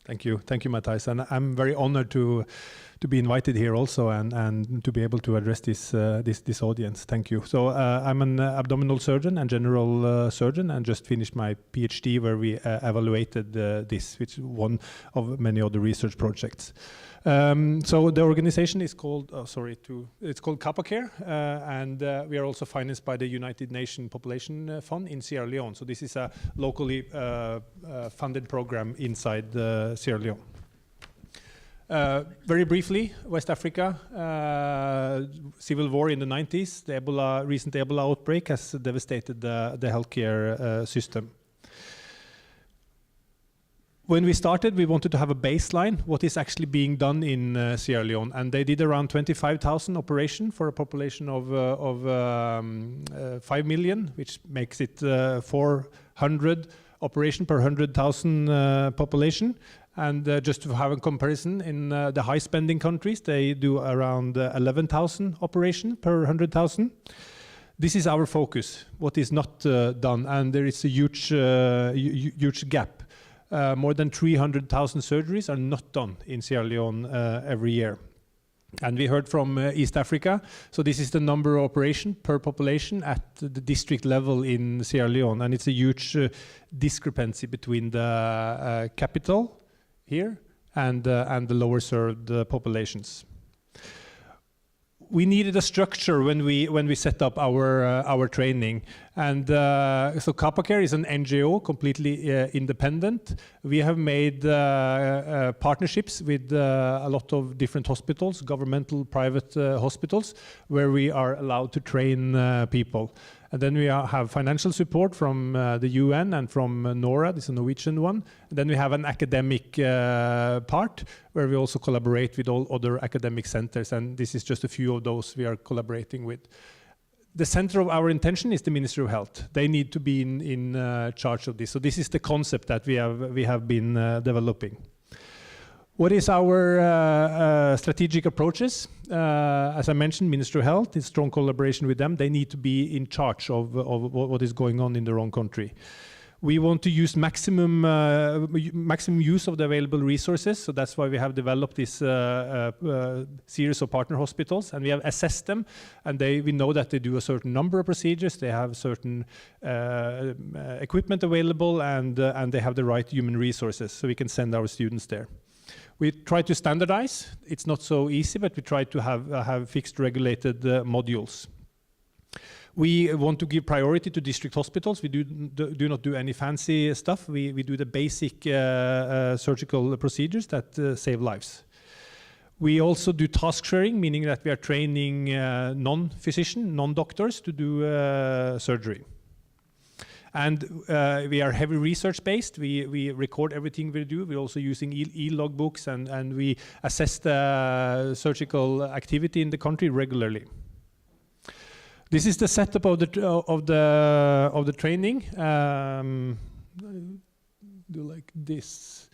Thank you, Matthijs, and I'm very honored to be invited here also and to be able to address this audience. Thank you. So I'm an abdominal surgeon and general surgeon, and just finished my PhD where we evaluated this, which is one of many other research projects. So the organization is called, it's called CapaCare, and we are also financed by the United Nations Population Fund in Sierra Leone. So this is a locally funded program inside Sierra Leone. Very briefly, West Africa, civil war in the 90s, the recent Ebola outbreak has devastated the healthcare system. When we started, we wanted to have a baseline, what is actually being done in Sierra Leone, and they did around 25,000 operations for a population of 5 million, which makes it 400 operation per 100,000 population. And just to have a comparison, in the high-spending countries, they do around 11,000 operations per 100,000. This is our focus, what is not done, and there is a huge gap. More than 300,000 surgeries are not done in Sierra Leone every year. And we heard from East Africa, so this is the number of operations per population at the district level in Sierra Leone, and it's a huge discrepancy between the capital here and the lower served populations. We needed a structure when we set up our training, and so CapaCare is an NGO, completely independent. We have made partnerships with a lot of different hospitals, governmental, private hospitals, where we are allowed to train people. And then we have financial support from the UN and from NORA, this is a Norwegian one. And then we have an academic part where we also collaborate with all other academic centers, and this is just a few of those we are collaborating with. The center of our intention is the Ministry of Health. They need to be in charge of this. So this is the concept that we have been developing. What is our strategic approaches? As I mentioned, Ministry of Health, in strong collaboration with them, they need to be in charge of what is going on in their own country. We want to use maximum use of the available resources, so that's why we have developed this series of partner hospitals, and we have assessed them, and we know that they do a certain number of procedures, they have certain equipment available, and they have the right human resources, so we can send our students there. We try to standardize. It's not so easy, but we try to have fixed regulated modules. We want to give priority to district hospitals. We do not do any fancy stuff. We do the basic surgical procedures that save lives. We also do task sharing, meaning that we are training non-physician, non-doctors to do surgery. And we are heavy research-based. We record everything we do. We're also using e-logbooks, and we assess the surgical activity in the country regularly. This is the setup of the training. Do like this.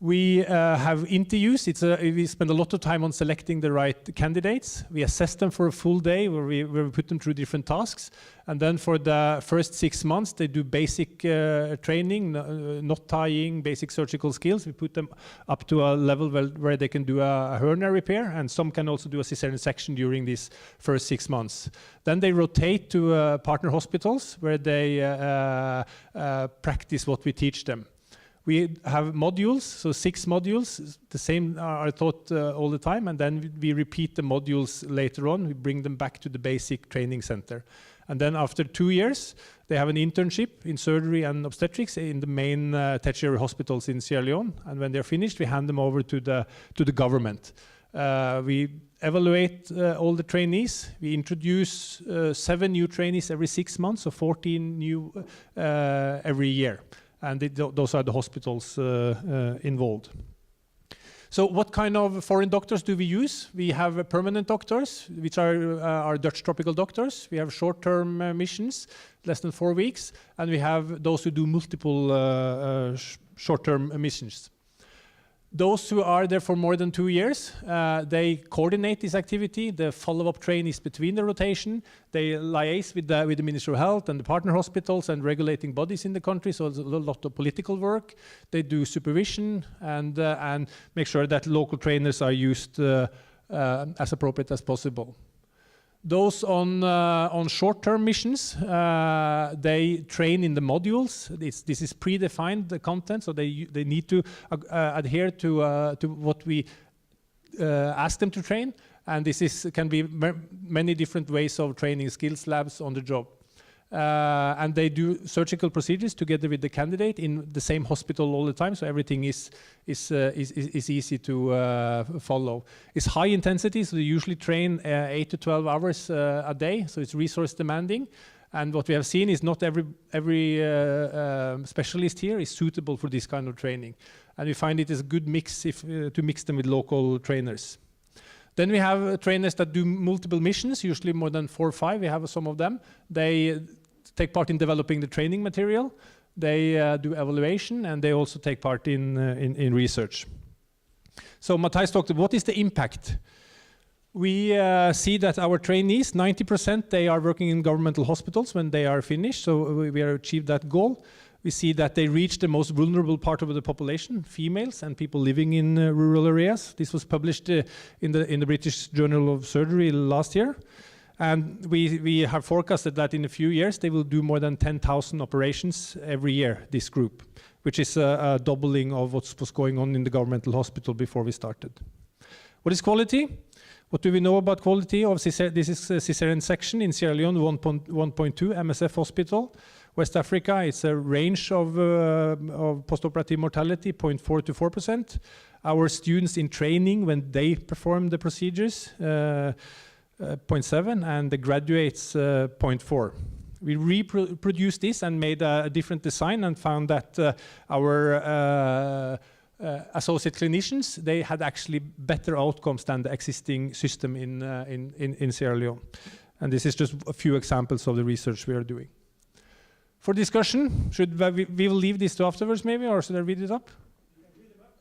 We have interviews. We spend a lot of time on selecting the right candidates. We assess them for a full day where we put them through different tasks. And then for the first 6 months, they do basic training, knot tying, basic surgical skills. We put them up to a level where they can do a hernia repair, and some can also do a cesarean section during these first 6 months. Then they rotate to partner hospitals where they practice what we teach them. We have modules, so 6 modules, the same are taught all the time, and then we repeat the modules later on. We bring them back to the basic training center. And then after 2 years, they have an internship in surgery and obstetrics in the main tertiary hospitals in Sierra Leone. And when they're finished, we hand them over to the government. We evaluate all the trainees. We introduce 7 new trainees every 6 months, so 14 new every year. And those are the hospitals involved. So what kind of foreign doctors do we use? We have permanent doctors, which are our Dutch tropical doctors. We have short-term missions, less than 4 weeks. And we have those who do multiple short-term missions. Those who are there for more than 2 years, they coordinate this activity. The follow-up train is between the rotation. They liaise with the Ministry of Health and the partner hospitals and regulating bodies in the country, so there's a lot of political work. They do supervision and make sure that local trainers are used as appropriate as possible. Those on short-term missions, they train in the modules. This is predefined the content, so they need to adhere to what we ask them to train. And this can be many different ways of training skills labs on the job. And they do surgical procedures together with the candidate in the same hospital all the time, so everything is easy to follow. It's high intensity, so they usually train 8 to 12 hours a day, so it's resource demanding. And what we have seen is not every specialist here is suitable for this kind of training. And we find it is a good mix to mix them with local trainers. Then we have trainers that do multiple missions, usually more than 4 or 5. We have some of them. They take part in developing the training material. They do evaluation, and they also take part in research. So Matthijs talked about what is the impact. We see that our trainees, 90%, they are working in governmental hospitals when they are finished. So we have achieved that goal. We see that they reach the most vulnerable part of the population, females and people living in rural areas. This was published in the British Journal of Surgery last year. And we have forecasted that in a few years they will do more than 10,000 operations every year, this group, which is a doubling of what was going on in the governmental hospital before we started. What is quality? What do we know about quality of this is cesarean section in Sierra Leone, 1.2 MSF hospital. West Africa, it's a range of postoperative mortality, 0.4 to 4%. Our students in training, when they perform the procedures, 0.7, and the graduates, 0.4. We reproduced this and made a different design and found that our associate clinicians, they had actually better outcomes than the existing system in Sierra Leone. And this is just a few examples of the research we are doing. For discussion, we will leave this to afterwards maybe, or should I read it up?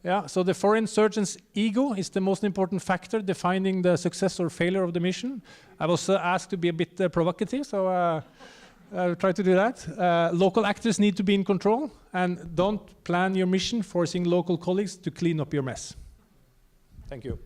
Yeah, so the foreign surgeon's ego is the most important factor defining the success or failure of the mission. I was asked to be a bit provocative, so I'll try to do that. Local actors need to be in control, and don't plan your mission forcing local colleagues to clean up your mess. Thank you.